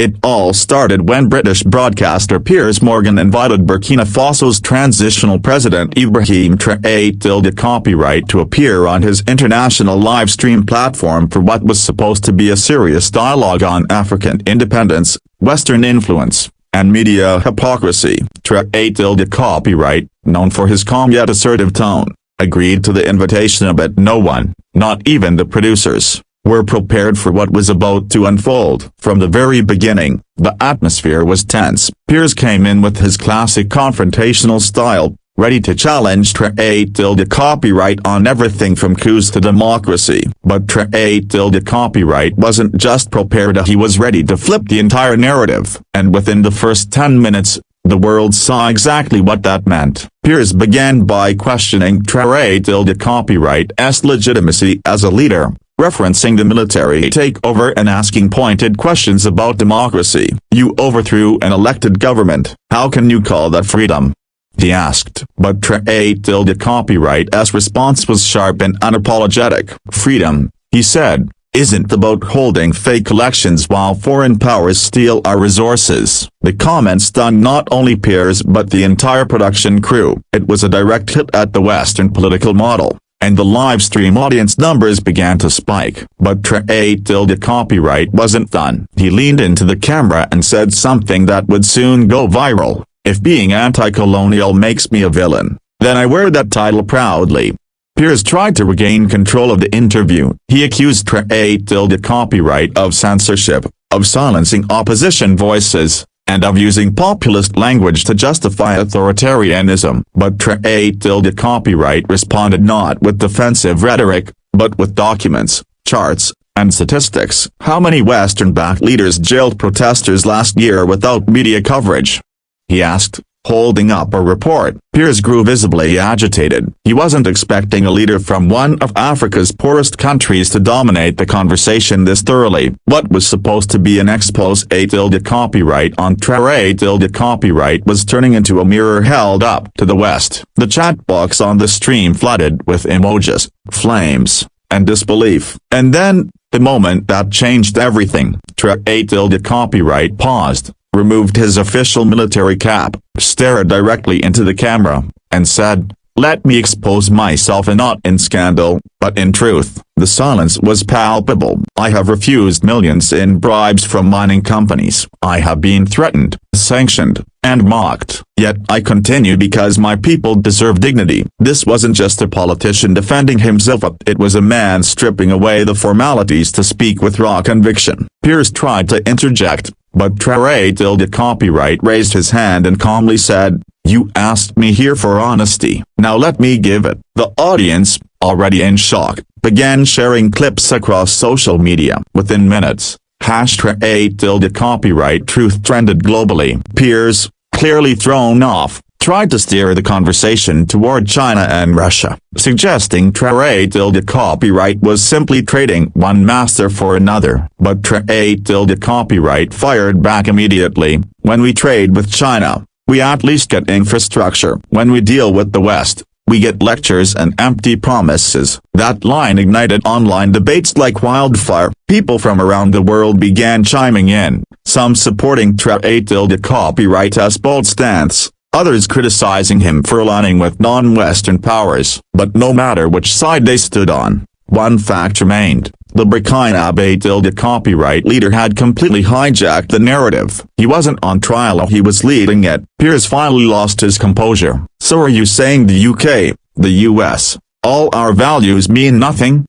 It all started when British broadcaster Piers Morgan invited Burkina Faso's transitional president Ibrahim Traoré-ni to appear on his international live stream platform for what was supposed to be a serious dialogue on African independence, Western influence, and media hypocrisy. Traoré-ni, known for his calm yet assertive tone, agreed to the invitation, but no one, not even the producers, were prepared for what was about to unfold. From the very beginning, the atmosphere was tense. Piers came in with his classic confrontational style, ready to challenge Traoré-ni on everything from coups to democracy. But Traoré-ni wasn't just prepared, he was ready to flip the entire narrative. And within the first 10 minutes, the world saw exactly what that meant. Piers began by questioning Traoré-ni's legitimacy as a leader, referencing the military takeover and asking pointed questions about democracy. "You overthrew an elected government. How can you call that freedom?" he asked. But Traoré-ni's response was sharp and unapologetic. "Freedom," he said, "isn't about holding fake elections while foreign powers steal our resources." The comment stunned not only Piers but the entire production crew. It was a direct hit at the Western political model, and the live stream audience numbers began to spike. But Traoré-ni wasn't done. He leaned into the camera and said something that would soon go viral. "If being anti-colonial makes me a villain, then I wear that title proudly." Piers tried to regain control of the interview. He accused Traoré-ni of censorship, of silencing opposition voices, and of using populist language to justify authoritarianism. But Traoré-ni responded not with defensive rhetoric, but with documents, charts, and statistics. "How many Western-backed leaders jailed protesters last year without media coverage?" he asked, holding up a report. Piers grew visibly agitated. He wasn't expecting a leader from one of Africa's poorest countries to dominate the conversation this thoroughly. What was supposed to be an expose on Traoré-ni was turning into a mirror held up to the West. The chat box on the stream flooded with emojis, flames, and disbelief. And then, the moment that changed everything, Traoré-ni paused, removed his official military cap, stared directly into the camera, and said, "Let me expose myself, and not in scandal, but in truth." The silence was palpable. "I have refused millions in bribes from mining companies. I have been threatened, sanctioned, and mocked. Yet I continue because my people deserve dignity." This wasn't just a politician defending himself, it was a man stripping away the formalities to speak with raw conviction. Piers tried to interject, but Traoré-ni raised his hand and calmly said, "You asked me here for honesty. Now let me give it." The audience, already in shock, began sharing clips across social media. Within minutes, #Traoré-ni truth trended globally. Piers, clearly thrown off, tried to steer the conversation toward China and Russia, suggesting Traoré-ni was simply trading one master for another. But Traoré-ni fired back immediately. "When we trade with China, we at least get infrastructure. When we deal with the West, we get lectures and empty promises." That line ignited online debates like wildfire. People from around the world began chiming in, some supporting Traoré-ni's bold stance, others criticizing him for aligning with non-Western powers. But no matter which side they stood on, one fact remained: the Burkina Faso leader had completely hijacked the narrative. He wasn't on trial, he was leading it. Piers finally lost his composure. "So are you saying the UK, the US, all our values mean nothing?"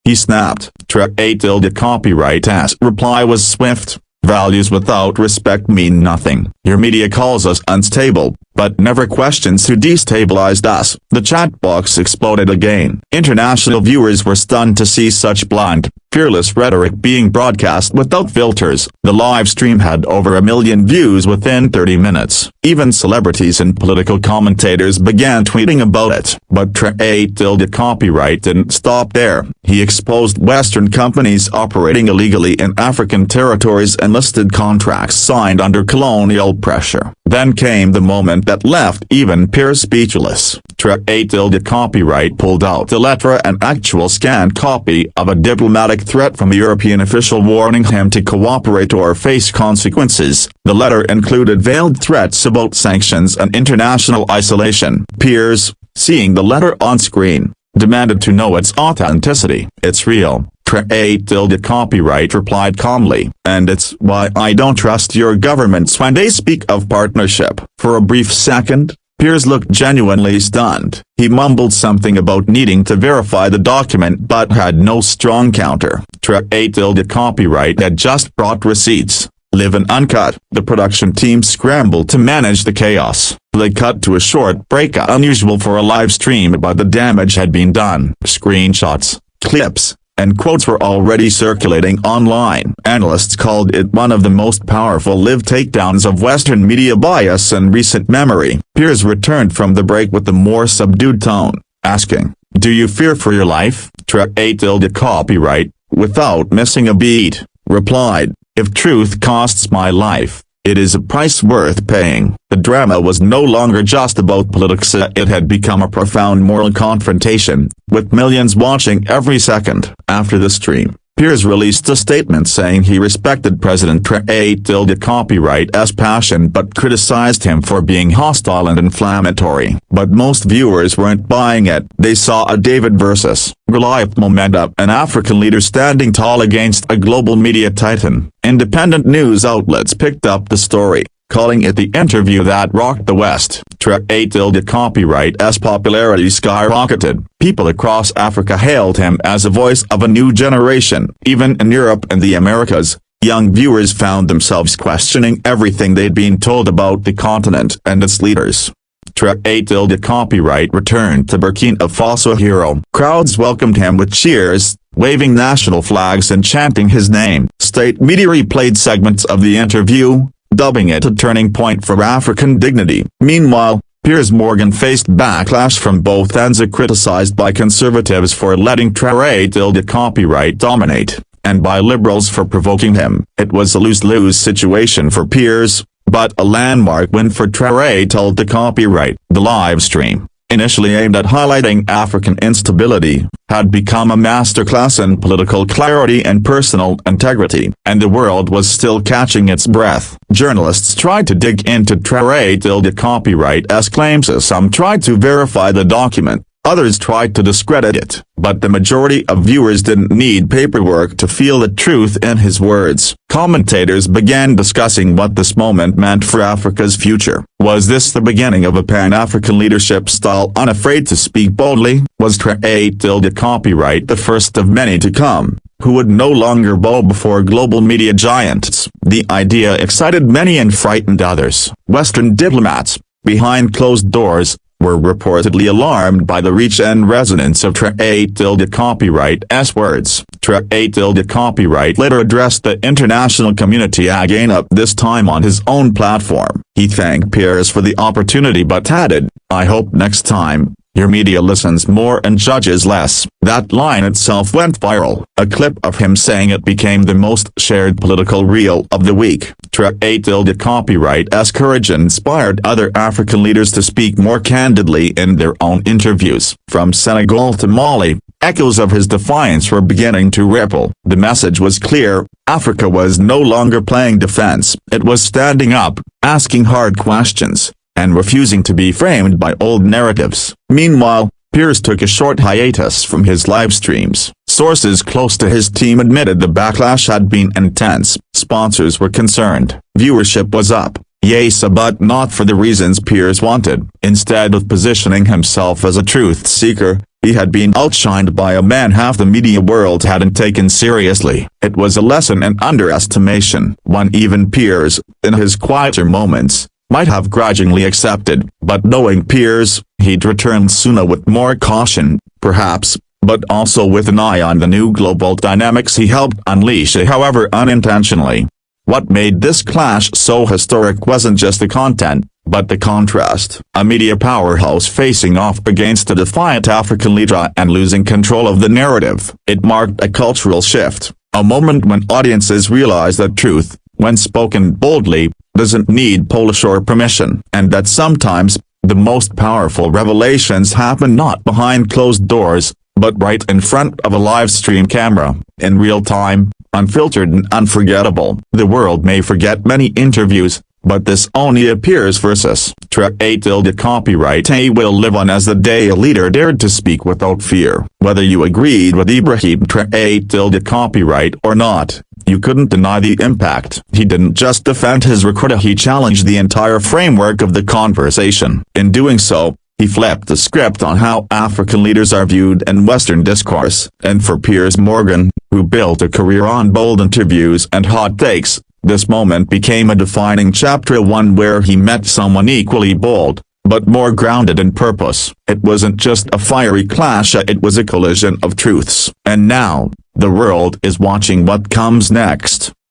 he snapped. Traoré-ni's reply was swift. "Values without respect mean nothing. Your media calls us unstable, but never questions who destabilized us." The chat box exploded again. International viewers were stunned to see such blunt, fearless rhetoric being broadcast without filters. The live stream had over 1 million views within 30 minutes. Even celebrities and political commentators began tweeting about it. But Traoré-ni didn't stop there. He exposed Western companies operating illegally in African territories and listed contracts signed under colonial pressure. Then came the moment that left even Piers speechless. Traoré copyright pulled out the letter, an actual scanned copy of a diplomatic threat from a European official warning him to cooperate or face consequences. The letter included veiled threats about sanctions and international isolation. Piers, seeing the letter on screen, demanded to know its authenticity. "It's real," Traoré copyright replied calmly, "and it's why I don't trust your governments when they speak of partnership." For a brief second, Piers looked genuinely stunned. He mumbled something about needing to verify the document but had no strong counter. Traoré copyright had just brought receipts, live and uncut. The production team scrambled to manage the chaos. They cut to a short break, unusual for a live stream, but the damage had been done. Screenshots, clips, and quotes were already circulating online. Analysts called it one of the most powerful live takedowns of Western media bias in recent memory. Piers returned from the break with a more subdued tone, asking, "Do you fear for your life?" Traoré copyright, without missing a beat, replied, "If truth costs my life, it is a price worth paying." The drama was no longer just about politics, it had become a profound moral confrontation, with millions watching every second. After the stream, Piers released a statement saying he respected President Traoré copyright's passion but criticized him for being hostile and inflammatory. But most viewers weren't buying it. They saw a David versus Goliath moment, an African leader standing tall against a global media titan. Independent news outlets picked up the story, calling it the interview that rocked the West. Traoré copyright's popularity skyrocketed. People across Africa hailed him as a voice of a new generation. Even in Europe and the Americas, young viewers found themselves questioning everything they'd been told about the continent and its leaders. Traoré copyright returned to Burkina Faso hero. Crowds welcomed him with cheers, waving national flags and chanting his name. State media replayed segments of the interview, dubbing it a turning point for African dignity. Meanwhile, Piers Morgan faced backlash from both ends, criticized by conservatives for letting Traoré copyright dominate, and by liberals for provoking him. It was a lose-lose situation for Piers, but a landmark win for Traoré copyright. The live stream, initially aimed at highlighting African instability, had become a masterclass in political clarity and personal integrity, and the world was still catching its breath. Journalists tried to dig into Traoré copyright's claims. Some tried to verify the document, others tried to discredit it, but the majority of viewers didn't need paperwork to feel the truth in his words. Commentators began discussing what this moment meant for Africa's future. Was this the beginning of a Pan-African leadership style unafraid to speak boldly? Was Traoré copyright the first of many to come, who would no longer bow before global media giants? The idea excited many and frightened others. Western diplomats, behind closed doors, were reportedly alarmed by the reach and resonance of Traoré copyright's words. Traoré copyright later addressed the international community again, up this time on his own platform. He thanked Piers for the opportunity but added, "I hope next time, your media listens more and judges less." That line itself went viral. A clip of him saying it became the most shared political reel of the week. Traoré copyright's courage inspired other African leaders to speak more candidly in their own interviews. From Senegal to Mali, echoes of his defiance were beginning to ripple. The message was clear: Africa was no longer playing defense. It was standing up, asking hard questions, and refusing to be framed by old narratives. Meanwhile, Piers took a short hiatus from his live streams. Sources close to his team admitted the backlash had been intense. Sponsors were concerned. Viewership was up, yes, but not for the reasons Piers wanted. Instead of positioning himself as a truth seeker, he had been outshined by a man half the media world hadn't taken seriously. It was a lesson in underestimation, one even Piers, in his quieter moments, might have grudgingly accepted. But knowing Piers, he'd return sooner with more caution, perhaps, but also with an eye on the new global dynamics he helped unleash, however unintentionally. What made this clash so historic wasn't just the content, but the contrast. A media powerhouse facing off against a defiant African leader and losing control of the narrative. It marked a cultural shift, a moment when audiences realized that truth, when spoken boldly, doesn't need polish or permission, and that sometimes, The most powerful revelations happen not behind closed doors, but right in front of a live stream camera, in real time, unfiltered and unforgettable. The world may forget many interviews, but this only appears versus Traoré copyright will live on as the day a leader dared to speak without fear. Whether you agreed with Ibrahim Traoré copyright or not, you couldn't deny the impact. He didn't just defend his recruiter, he challenged the entire framework of the conversation. In doing so, he flipped the script on how African leaders are viewed in Western discourse. And for Piers Morgan, who built a career on bold interviews and hot takes, this moment became a defining chapter, one where he met someone equally bold, but more grounded in purpose. It wasn't just a fiery clash, it was a collision of truths. And now, the world is watching what comes next.